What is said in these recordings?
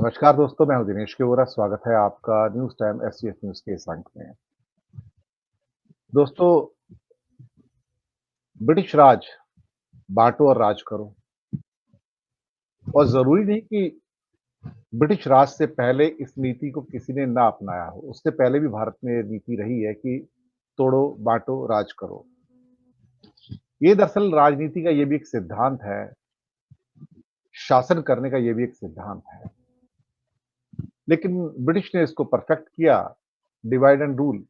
नमस्कार दोस्तों, मैं हूं दिनेश केवरा। स्वागत है आपका न्यूज़ टाइम एससीएस न्यूज़ के इस अंक में। दोस्तों, ब्रिटिश राज, बाँटो और राज करो। और ज़रूरी नहीं कि ब्रिटिश राज से पहले इस नीति को किसी ने ना अपनाया हो। उससे पहले भी भारत में ये नीति रही है कि तोड़ो, बाँटो, राज करो। ये दरअसल राजनीति का ये भी एक सिद्धांत है, शासन करने का ये भी एक सिद्धांत है। लेकिन ब्रिटिश ने इसको परफेक्ट किया, डिवाइड एंड रूल।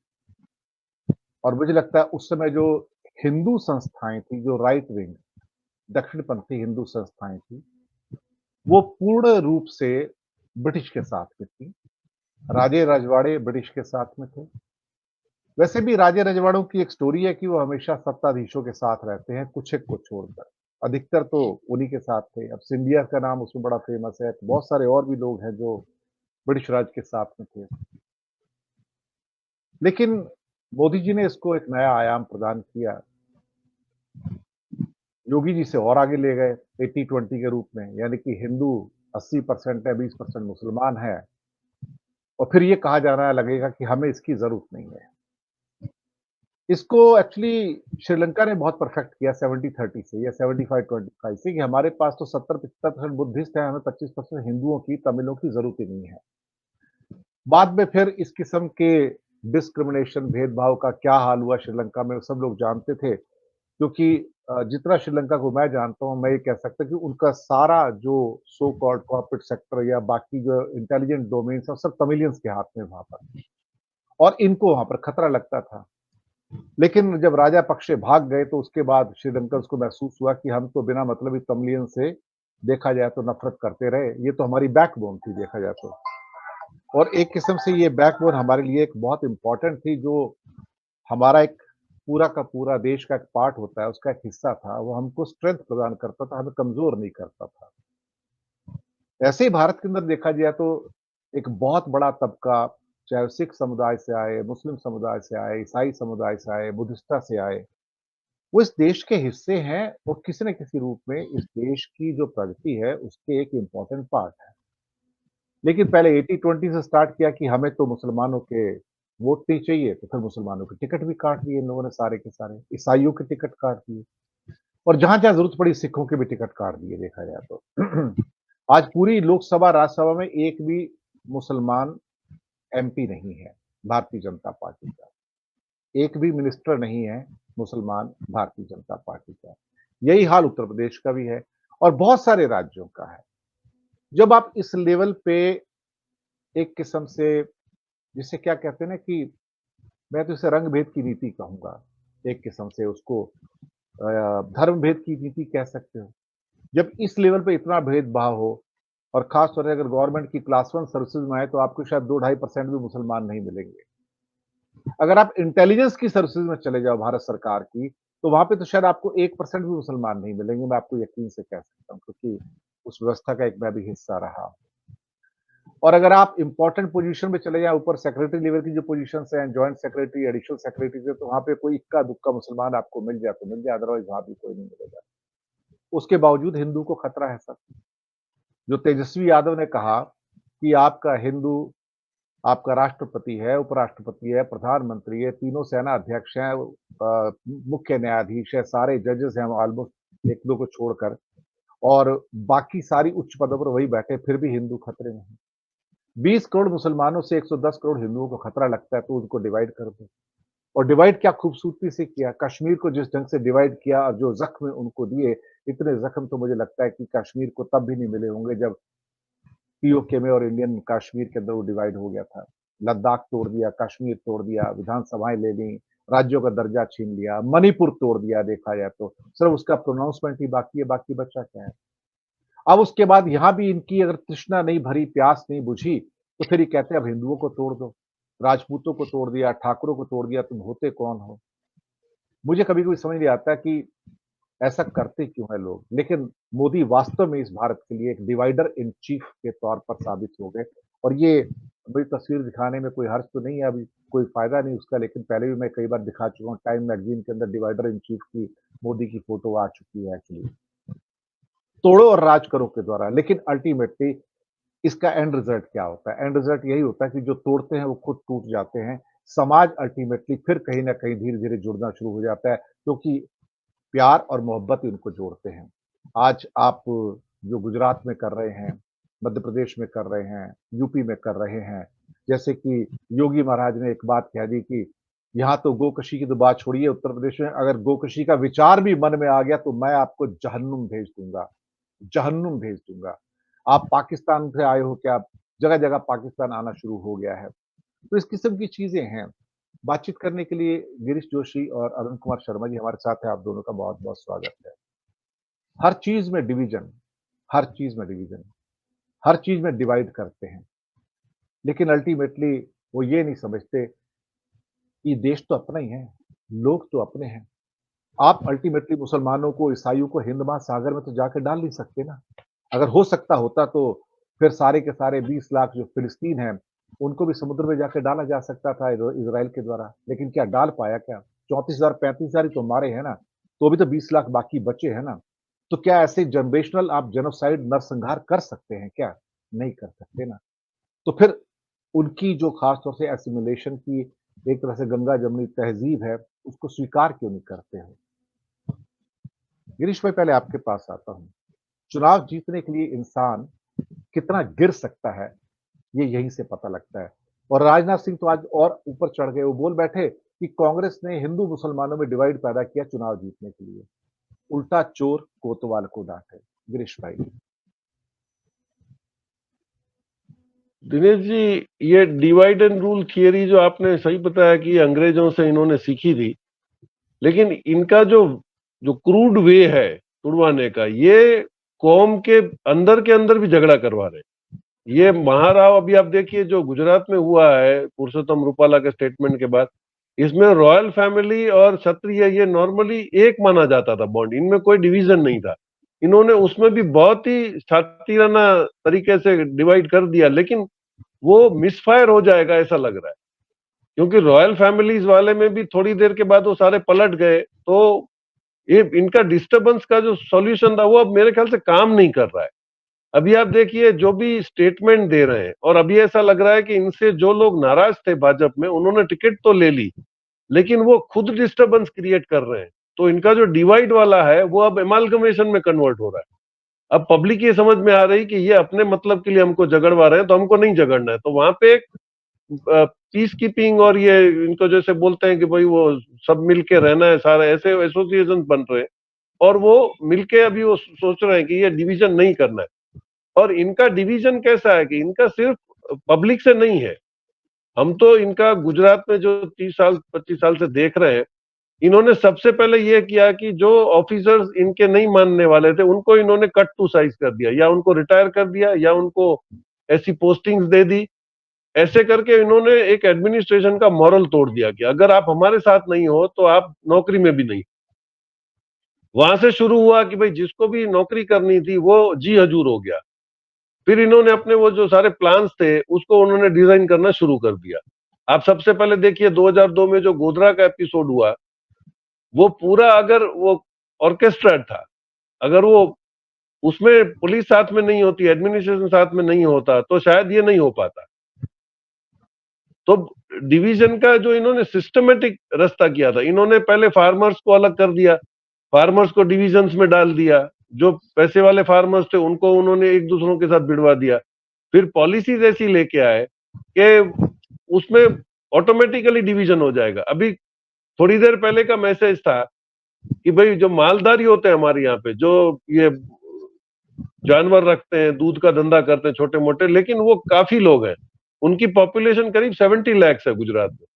और मुझे लगता है उस समय जो हिंदू संस्थाएँ थी, जो राइट विंग दक्षिणपंथी हिंदू संस्थाएँ थी, वो पूर्ण रूप से ब्रिटिश के साथ में थी। राजे-रजवाड़े ब्रिटिश के साथ में थे। वैसे भी राजे-रजवाड़ों की एक स्टोरी है कि वो हमेशा सत्ताधीशों के साथ रहते हैं, कुछ एक को छोड़कर। अधिकतर तो उन्हीं के साथ थे। अब सिंधिया का नाम उसमें बड़ा फ़ेमस है। बहुत सारे और भी लोग हैं जो ब्रिटिश राज के साथ में थे। लेकिन मोदी जी ने इसको एक नया आयाम प्रदान किया। योगी जी से और आगे ले गए 80-20 के रूप में, यानी कि हिंदू 80% है, 20% मुसलमान है। और फिर ये कहा जाना लगेगा कि हमें इसकी ज़रूरत नहीं है। इसको एक्चुअली श्रीलंका ने बहुत परफेक्ट किया 70-30 से या 75-25 से कि हमारे पास तो 70-75% बुद्धिस्ट हैं, हमें 25% हिंदुओं की, तमिलों की ज़रूरत ही नहीं है। बाद में फिर इस किस्म के डिस्क्रिमिनेशन, भेदभाव का क्या हाल हुआ श्रीलंका में, सब लोग जानते थे। क्योंकि जितना श्रीलंका को मैं जानता हूँ, मैं ये कह सकता हूँ कि उनका सारा जो सो कॉल्ड कॉर्पोरेट सेक्टर या बाकी जो इंटेलिजेंट डोमेन्स हैं, सब तमिलियंस के हाथ में वहाँ पर। और इनको वहाँ पर खतरा लगता था। लेकिन जब राजा पक्षे भाग गए तो उसके बाद श्रीलंकन्स को महसूस हुआ कि हम तो बिना मतलब ही तमिलियन से देखा जाए तो नफ़रत करते रहे। ये तो हमारी बैकबोन थी देखा जाए तो। और एक किस्म से ये बैकबोन हमारे लिए एक बहुत इम्पोर्टेंट थी, जो हमारा एक पूरा का पूरा देश का एक पार्ट होता है, उसका एक हिस्सा था। वो हमको स्ट्रेंथ प्रदान करता था, हमें कमज़ोर नहीं करता था। ऐसे ही भारत के अंदर देखा जाए तो एक बहुत बड़ा तबका, चाहे वो सिख समुदाय से आए, मुस्लिम समुदाय से आए, ईसाई समुदाय से आए, बुद्धिस्टा से आए, वो इस देश के हिस्से हैं और किसी न किसी रूप में इस देश की जो प्रगति है, उसके एक इम्पोर्टेंट पार्ट है। लेकिन पहले 80-20 से स्टार्ट किया कि हमें तो मुसलमानों के वोट नहीं चाहिए, तो फिर मुसलमानों के टिकट भी काट दिए इन लोगों ने सारे के सारे, ईसाइयों के टिकट काट दिए और जहाँ-जहाँ ज़रूरत पड़ी सिखों के भी टिकट काट दिए देखा जाए तो। आज पूरी लोकसभा, राज्यसभा में एक भी मुसलमान एमपी नहीं है, भारतीय जनता पार्टी का। एक भी मिनिस्टर नहीं है मुसलमान भारतीय जनता पार्टी का। यही हाल उत्तर प्रदेश का भी है और बहुत सारे राज्यों का है। जब आप इस लेवल पे एक किस्म से जिसे क्या कहते हैं ना कि मैं तो इसे रंग भेद की नीति कहूँगा। एक किस्म से उसको धर्म भेद की नीति कह सकते हो। जब इस लेवल पे इतना भेदभाव हो और ख़ास तौर से अगर गवर्नमेंट की क्लास 1 सर्विसेज़ में आए तो आपको शायद 2 ढाई परसेंट भी मुसलमान नहीं मिलेंगे। अगर आप इंटेलिजेंस की सर्विसेज़ में चले जाओ भारत सरकार की, तो वहाँ पे तो शायद आपको 1% भी मुसलमान नहीं मिलेंगे, मैं आपको यकीन से कह सकता हूँ क्योंकि उस व्यवस्था का एक मैं भी हिस्सा रहा हूँ। और अगर आप इम्पोर्टेंट पोज़ीशन पे चले जाएँ ऊपर सेक्रेटरी लेवल की जो पोज़ीशंस हैं, जॉइंट सेक्रेटरी, एडिशनल सेक्रेटरी से तो वहाँ पे कोई इक्का-दुक्का मुसलमान आपको मिल जाए तो मिल जाए, अदरवाइज़ वहाँ भी कोई नहीं मिलेगा। उसके बावजूद हिंदू को खतरा है सर। जो तेजस्वी यादव ने कहा कि आपका हिंदू आपका राष्ट्रपति है, उपराष्ट्रपति है, प्रधानमंत्री है, तीनों सेना अध्यक्ष हैं, मुख्य न्यायाधीश है, सारे जजेस हैं ऑलमोस्ट 1-2 को छोड़कर और बाकी सारी उच्च पदों पर वही बैठे, फिर भी हिंदू खतरे में हैं। 20 करोड़ मुसलमानों से 110 करोड़ हिंदुओं को खतरा लगता है, तो उनको डिवाइड कर दो। और डिवाइड क्या खूबसूरती से किया, कश्मीर को जिस ढंग से डिवाइड किया और जो ज़ख्म उनको दिए, इतने ज़ख्म तो मुझे लगता है कि कश्मीर को तब भी नहीं मिले होंगे जब पीओके में और इंडियन कश्मीर के अंदर वो डिवाइड हो गया था। लद्दाख तोड़ दिया, कश्मीर तोड़ दिया, विधानसभाएँ ले लीं, राज्यों का दर्जा छीन लिया, मणिपुर तोड़ दिया देखा जाए तो। सिर्फ़ उसका प्रोनाउंसमेंट ही बाकी है, बाकी बचा क्या है? अब उसके बाद यहाँ भी इनकी अगर तृष्णा नहीं भरी, प्यास नहीं बुझी, तो फिर ये कहते हैं अब हिंदुओं को तोड़ दो, राजपूतों को तोड़ दिया, ठाकुरों को तोड़ दिया, तुम होते कौन हो? मुझे कभी-कभी समझ नहीं आता कि ऐसा करते क्यों हैं लोग? लेकिन मोदी वास्तव में इस भारत के लिए एक डिवाइडर इन चीफ के तौर पर साबित हो गए और ये मेरी तस्वीर दिखाने में कोई हर्ज तो नहीं है अभी, कोई फ़ायदा नहीं उसका लेकिन पहले भी मैं कई बार दिखा चुका हूँ, टाइम मैगज़ीन के अंदर डिवाइडर इन चीफ की मोदी की फ़ोटो आ चुकी है एक्चुअली। तोड़ो और राज करो के द्वारा, लेकिन अल्टीमेटली इसका एंड रिजल्ट क्या होता है? एंड रिजल्ट यही होता है कि जो तोड़ते हैं वो खुद टूट जाते हैं। समाज अल्टीमेटली फिर कहीं न कहीं धीरे-धीरे जुड़ना शुरू हो जाता है, क्योंकि प्यार और मोहब्बत ही उनको जोड़ते हैं। आज आप जो गुजरात में कर रहे हैं, मध्य प्रदेश में कर रहे हैं, यूपी में कर रहे हैं, जैसे कि योगी महाराज ने एक बात कह दी कि यहाँ तो गोकशी की तो बात छोड़िए, उत्तर प्रदेश में अगर गोकशी का विचार भी मन में आ गया तो मैं आपको जहन्नुम भेज दूँगा, जहन्नुम भेज दूँगा। आप पाकिस्तान से आए हो क्या? जगह-जगह पाकिस्तान आना शुरू हो गया है। तो इस किस्म की चीज़ें हैं। बातचीत करने के लिए गिरीश जोशी और अरुण कुमार शर्मा जी हमारे साथ हैं, आप दोनों का बहुत-बहुत स्वागत है। हर चीज़ में डिवीज़न, हर चीज़ में डिवीज़न, हर चीज़ में डिवाइड करते हैं, लेकिन अल्टीमेटली वो ये नहीं समझते कि देश तो अपना ही है, लोग तो अपने हैं। आप अल्टीमेटली मुसलमानों को, ईसाइयों को हिंद महासागर में तो जाके डाल नहीं सकते ना। अगर हो सकता होता तो फिर सारे के सारे 20 लाख जो फ़िलिस्तीन हैं, उनको भी समुद्र में जाके डाला जा सकता था इज़राइल के द्वारा। लेकिन क्या डाल पाया क्या? 34,000 35,000 ही तो मारे हैं ना, तो भी तो 20 लाख बाकी बचे हैं ना। तो क्या ऐसे जनरेशनल आप जेनोसाइड नरसंहार कर सकते हैं क्या? नहीं कर सकते ना। तो फिर उनकी जो ख़ास तौर से एसिमिलेशन की एक तरह से गंगा-जमुनी तहज़ीब है, उसको स्वीकार क्यों नहीं करते हो? गिरीश भाई पहले आपके पास आता हूँ। चुनाव जीतने के लिए इंसान कितना गिर सकता है, ये यहीं से पता लगता है। और राजनाथ सिंह तो आज और ऊपर चढ़ गए, वो बोल बैठे कि कांग्रेस ने हिंदू मुसलमानों में डिवाइड पैदा किया चुनाव जीतने के लिए। उल्टा चोर कोतवाल को डांटे। गिरीश भाई। दिनेश जी, ये डिवाइड एंड रूल थियरी जो आपने सही बताया कि अंग्रेजों से इन्होंने सीखी थी, लेकिन इनका जो जो क्रूड वे है तुड़वाने का, ये कौम के अंदर भी झगड़ा करवा रहे हैं। ये महाराव अभी आप देखिए जो गुजरात में हुआ है पुरुषोत्तम रूपाला के स्टेटमेंट के बाद, इसमें रॉयल फैमिली और क्षत्रिय ये नॉर्मली एक माना जाता था बॉन्ड, इनमें कोई डिवीजन नहीं था। इन्होंने उसमें भी बहुत ही शातिराना तरीके से डिवाइड कर दिया, लेकिन वो मिसफायर हो जाएगा ऐसा लग रहा है, क्योंकि रॉयल फैमिलीज वाले में भी थोड़ी देर के बाद वो सारे पलट गए, तो ये इनका डिस्टरबेंस का जो सॉल्यूशन था वो अब मेरे ख्याल से काम नहीं कर रहा है। अभी आप देखिए जो भी स्टेटमेंट दे रहे हैं, और अभी ऐसा लग रहा है कि इनसे जो लोग नाराज थे भाजपा में, उन्होंने टिकट तो ले ली, लेकिन वो खुद डिस्टरबेंस क्रिएट कर रहे हैं। तो इनका जो डिवाइड वाला है वो अब एमालगमेशन में कन्वर्ट हो रहा है। अब पब्लिक ये समझ में आ रही कि ये अपने मतलब के लिए हमको झगड़वा रहे हैं, तो हमको नहीं झगड़ना है। तो वहां पे एक पीस कीपिंग और ये इनको जैसे बोलते हैं कि भाई वो सब मिलके रहना है, सारे ऐसे एसोसिएशन बन रहे हैं, और वो मिलके अभी वो सोच रहे हैं कि ये डिवीजन नहीं करना है। और इनका डिवीजन कैसा है कि इनका सिर्फ पब्लिक से नहीं है। हम तो इनका गुजरात में जो 30 साल 25 साल से देख रहे हैं, इन्होंने सबसे पहले ये किया कि जो ऑफिसर्स इनके नहीं मानने वाले थे उनको इन्होंने कट टू साइज कर दिया, या उनको रिटायर कर दिया, या उनको ऐसी पोस्टिंग्स दे दी। ऐसे करके इन्होंने एक एडमिनिस्ट्रेशन का मॉरल तोड़ दिया कि अगर आप हमारे साथ नहीं हो तो आप नौकरी में भी नहीं। वहां से शुरू हुआ कि भाई जिसको भी नौकरी करनी थी वो जी हजूर हो गया। फिर इन्होंने अपने वो जो सारे प्लान्स थे उसको उन्होंने डिजाइन करना शुरू कर दिया। आप सबसे पहले देखिए 2002 में जो गोधरा का एपिसोड हुआ, वो पूरा अगर वो ऑर्केस्ट्रेट था, अगर वो उसमें पुलिस साथ में नहीं होती, एडमिनिस्ट्रेशन साथ में नहीं होता, तो शायद ये नहीं हो पाता। तो डिवीजन का जो इन्होंने सिस्टमेटिक रास्ता किया था, इन्होंने पहले फार्मर्स को अलग कर दिया, फार्मर्स को डिविजन्स में डाल दिया, जो पैसे वाले फार्मर्स थे उनको उन्होंने एक दूसरों के साथ भिड़वा दिया। फिर पॉलिसीज ऐसी लेके आए कि उसमें ऑटोमेटिकली डिवीजन हो जाएगा। अभी थोड़ी देर पहले का मैसेज था कि भाई जो मालधारी होते हैं हमारे यहाँ पे, जो ये जानवर रखते हैं, दूध का धंधा करते हैं छोटे मोटे, लेकिन वो काफी लोग हैं, उनकी पॉपुलेशन करीब 70 लाख है गुजरात में।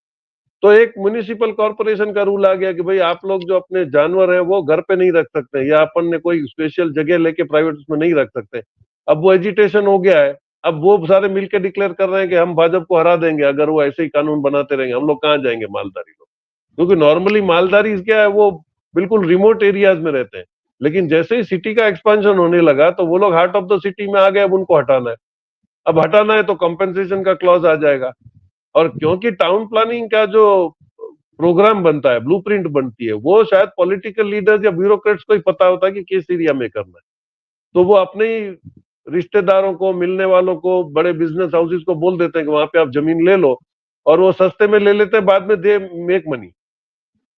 तो एक म्युनिसिपल कॉर्पोरेशन का रूल आ गया कि भाई आप लोग जो अपने जानवर हैं वो घर पे नहीं रख सकते, या अपन ने कोई स्पेशल जगह लेके प्राइवेट उसमें नहीं रख सकते। अब वो एजिटेशन हो गया है, अब वो सारे मिलकर डिक्लेयर कर रहे हैं कि हम भाजपा को हरा देंगे अगर वो ऐसे ही कानून बनाते रहेंगे। हम लोग कहाँ जाएंगे मालधारी लोग, क्योंकि नॉर्मली मालधारी क्या है, वो बिल्कुल रिमोट एरियाज में रहते हैं, लेकिन जैसे ही सिटी का एक्सपेंशन होने लगा तो वो लोग हार्ट ऑफ द सिटी में आ गए, अब उनको हटाना है। अब हटाना है तो कंपेंसेशन का क्लॉज आ जाएगा। और क्योंकि टाउन प्लानिंग का जो प्रोग्राम बनता है, ब्लूप्रिंट बनती है, वो शायद पॉलिटिकल लीडर्स या ब्यूरोक्रेट्स को ही पता होता है कि किस एरिया में करना है, तो वो अपने ही रिश्तेदारों को, मिलने वालों को, बड़े बिजनेस हाउसेस को बोल देते हैं कि वहां पे आप जमीन ले लो, और वो सस्ते में ले लेते हैं, बाद में दे मेक मनी।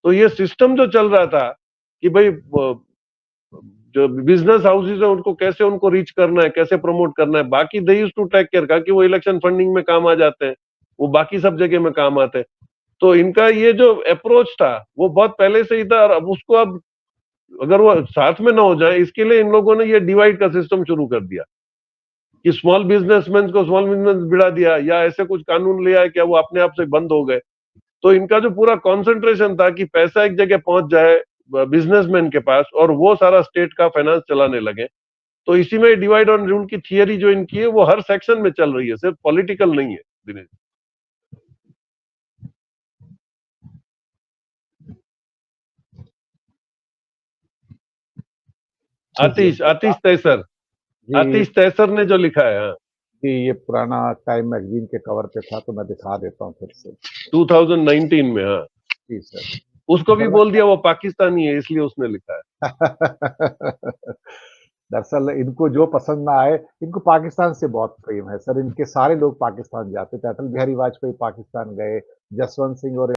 तो ये सिस्टम जो चल रहा था कि भाई जो बिजनेस हाउसेज है उनको कैसे उनको रीच करना है, कैसे प्रमोट करना है, बाकी they used to take care का कि वो इलेक्शन फंडिंग में काम आ जाते हैं, वो बाकी सब जगह में काम आते हैं। तो इनका ये जो अप्रोच था वो बहुत पहले से ही था, और अब उसको अब अगर वो साथ में ना हो जाए, इसके लिए इन लोगों ने ये डिवाइड का सिस्टम शुरू कर दिया कि स्मॉल बिजनेसमैन को स्मॉल बिजनेस बिड़ा दिया, या ऐसे कुछ कानून लिया है कि वो अपने आप से बंद हो गए। तो इनका जो पूरा कंसंट्रेशन था कि पैसा एक जगह पहुंच जाए बिजनेसमैन के पास और वो सारा स्टेट का फाइनेंस चलाने लगे। तो इसी में डिवाइड एंड रूल की थियरी जो इनकी है वो हर सेक्शन में चल रही है, सिर्फ पॉलिटिकल नहीं है दिनेश। आतिश तैसर, आतिश तैसर ने जो लिखा है। हाँ, ये पुराना टाइम मैगजीन के कवर पे था, तो मैं दिखा देता हूँ फिर से। 2019 में। हाँ जी सर। उसको भी बोल दिया वो पाकिस्तानी है, इसलिए उसने लिखा है। दरअसल इनको जो पसंद ना आए, इनको पाकिस्तान से बहुत प्रेम है सर। इनके सारे लोग पाकिस्तान जाते थे। अटल बिहारी वाजपेयी पाकिस्तान गए, जसवंत सिंह और